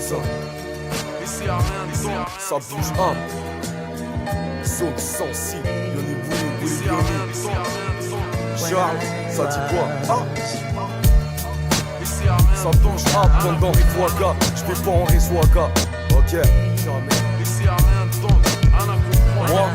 ça. Ça bouge up. Zone sensible. Yoni Bouli, Charles, ça dit quoi? Ça bouge up pendant les Waka. J'fais pas en réseau Waka. Ok, jamais. Moi,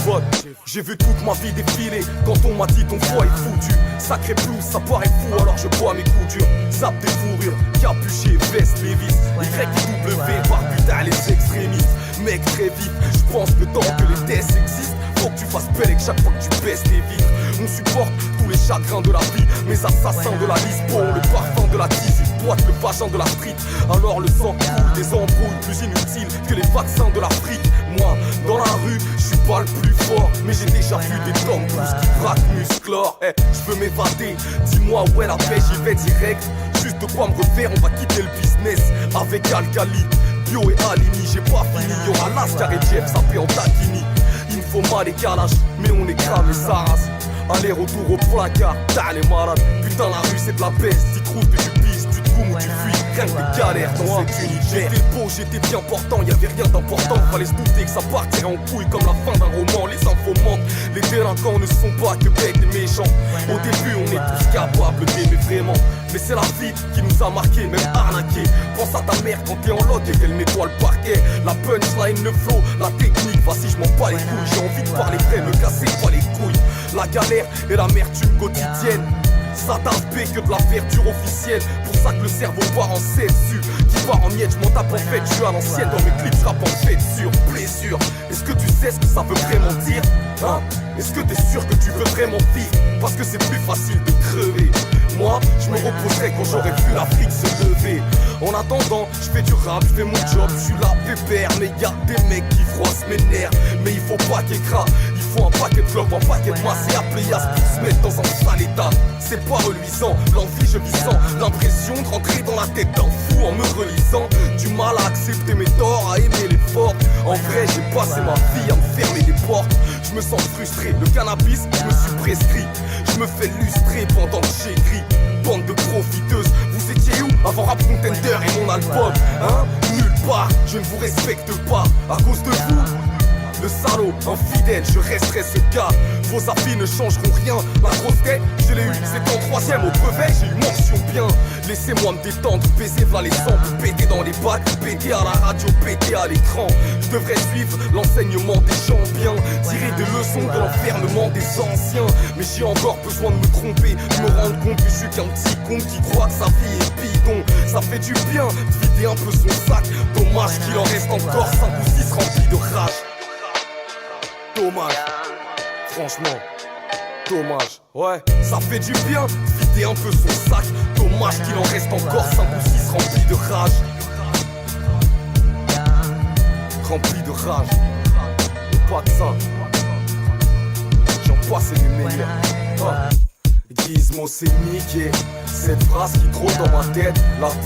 pote, j'ai vu toute ma vie défiler. Quand on m'a dit ton foie est foutu, sacré plus, ça paraît fou, alors je bois mes coups durs. Zap des fourrures, capuché, veste, Lévis, YW, par putain les extrémistes. Mec très vite, je pense que tant que les tests existent, faut que tu fasses belle et que chaque fois que tu baisses tes vitres. On supporte tous les chagrins de la vie, mes assassins de la liste pour le parfum de la tise, ils boitent le vagin de la street. Alors le sang coule des embrouilles plus inutiles que les vaccins de l'Afrique. Moi, dans la rue, je suis pas le plus fort, mais j'ai déjà vu des tomes plus qui braquent musclor. Je veux m'évader, dis-moi où est la paix, j'y vais direct. Juste de quoi me refaire, on va quitter le business avec Alcali, Bio et Alimi. J'ai pas fini, y'aura Lascar et Jeff, ça fait en taquini. Il me faut mal et calage, mais on est cramé sa race. Aller-retour au placard, t'as les malades. Putain la rue c'est de la peste, t'y trouves que tu pisses, tu te goumes ou tu fuis. Rien que des galères dans cet univers. J'étais beau, j'étais bien portant, y'avait rien d'important. Fallait se douter que ça partirait en couille comme la fin d'un roman. Les infos manquent, les délinquants ne sont pas que bêtes et méchants. Au début on est tous capables d'aimer vraiment, mais c'est la vie qui nous a marqué, même arnaqué. Pense à ta mère quand t'es en lock et qu'elle nettoie le parquet. La punchline, le flow, la technique, vas-y je m'en bats les couilles. J'ai envie de parler vrai, me casser pas les couilles. La galère et l'amertume quotidienne, ça t'a fait que de la verdure officielle. Pour ça que le cerveau part en dessus, qui part en miettes, je m'en tape en fait. Je suis à l'ancienne dans mes clips, je rappe en fait sur blessure. Est-ce que tu sais ce que ça veut vraiment dire, hein? Est-ce que t'es sûr que tu veux vraiment vivre? Parce que c'est plus facile de crever. Moi, je me reposerai quand j'aurai vu l'Afrique se lever. En attendant, je fais du rap, je fais mon job, je suis là pépère. Mais y'a des mecs qui froissent mes nerfs. Mais il faut pas qu'écras, il faut un paquet de clubs, un paquet de masse et appeler Yas pour se mettre dans un sale état. C'est pas reluisant, l'envie je vis sans l'impression de rentrer dans la tête d'un fou en me relisant. Du mal à accepter mes torts, à aimer l'effort. En vrai, j'ai passé ma vie à me fermer des portes. Je me sens frustré, le cannabis, je me suis prescrit. Je me fais lustrer pendant que j'écris. Bande de profiteuses, vous étiez où avant Rap Contender et mon album, hein? Nulle part, je ne vous respecte pas à cause de vous. Le salaud, infidèle, je resterai ce gars. Vos avis ne changeront rien. La grosse tête, je l'ai eu, c'était en troisième au brevet, j'ai eu mention bien. Laissez-moi me détendre, baiser v'là les samples, péter dans les bacs, péter à la radio, péter à l'écran. Je devrais suivre l'enseignement des gens bien, tirer des leçons de l'enfermement des anciens. Mais j'ai encore besoin de me tromper, de me rendre compte que je suis qu'un petit con qui croit que sa vie est bidon. Ça fait du bien de vider un peu son sac. Dommage qu'il en reste encore 5 ou 6 remplis de rage. Dommage, franchement, dommage. Ouais, ça fait du bien de vider un peu son sac. Dommage qu'il en reste encore 5 ou 6 remplis de rage. Remplis de rage. Et pas que ça. J'en passe les meilleurs. Gizmo c'est niqué. Cette phrase qui trône dans ma tête. La